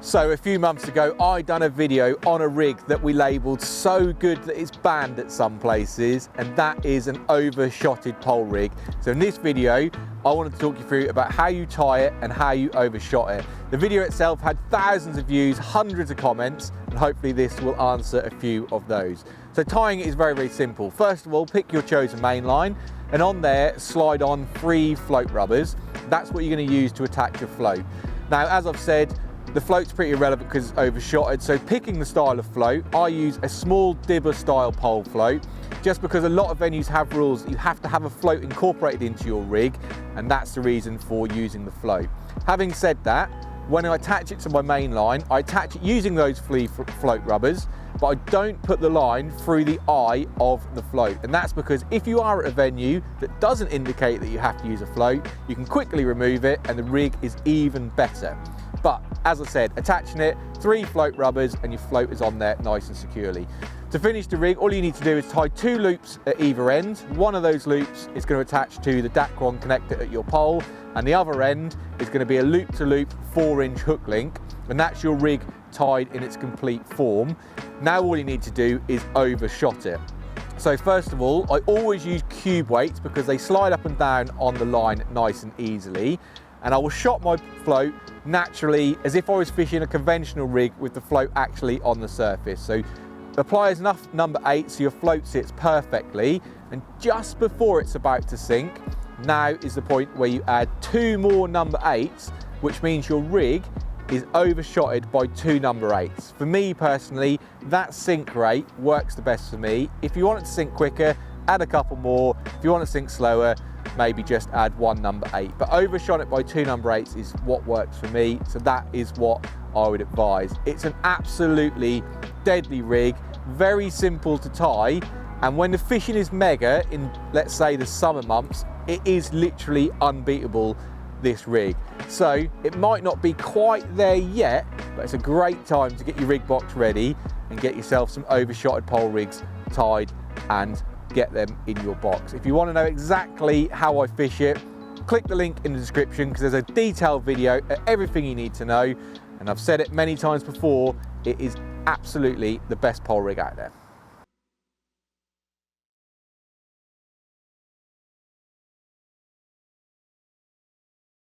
So a few months ago, I done a video on a rig that we labelled so good that it's banned at some places, and that is an overshotted pole rig. So in this video, I wanted to talk you through about how you tie it and how you overshot it. The video itself had thousands of views, hundreds of comments, and hopefully this will answer a few of those. So tying it is very, very simple. First of all, pick your chosen main line, and on there, slide on 3 float rubbers. That's what you're going to use to attach your float. Now, as I've said, the float's pretty irrelevant because it's overshotted, so picking the style of float, I use a small dibber style pole float, just because a lot of venues have rules that you have to have a float incorporated into your rig, and that's the reason for using the float. Having said that, when I attach it to my main line, I attach it using those float rubbers, but I don't put the line through the eye of the float. And that's because if you are at a venue that doesn't indicate that you have to use a float, you can quickly remove it and the rig is even better. But as I said, attaching it, 3 float rubbers and your float is on there nice and securely. To finish the rig, all you need to do is tie 2 loops at either end. One of those loops is going to attach to the Dacron connector at your pole, and the other end is going to be a loop-to-loop 4-inch hook link, and that's your rig tied in its complete form. Now all you need to do is overshot it. So first of all, I always use cube weights because they slide up and down on the line nice and easily, and I will shot my float naturally as if I was fishing a conventional rig with the float actually on the surface. So apply enough number 8 so your float sits perfectly, and just before it's about to sink, now is the point where you add 2 more number 8s, which means your rig is overshotted by 2 number 8s. For me personally, that sink rate works the best for me. If you want it to sink quicker, add a couple more. If you want to sink slower, maybe just add 1 number 8. But overshot it by 2 number 8s is what works for me, so that is what I would advise. It's an absolutely deadly rig, very simple to tie, and when the fishing is mega in, let's say, the summer months, it is literally unbeatable, this rig. So it might not be quite there yet, but it's a great time to get your rig box ready and get yourself some overshotted pole rigs tied and get them in your box. If you want to know exactly how I fish it, click the link in the description because there's a detailed video of everything you need to know, and I've said it many times before, it is absolutely the best pole rig out there.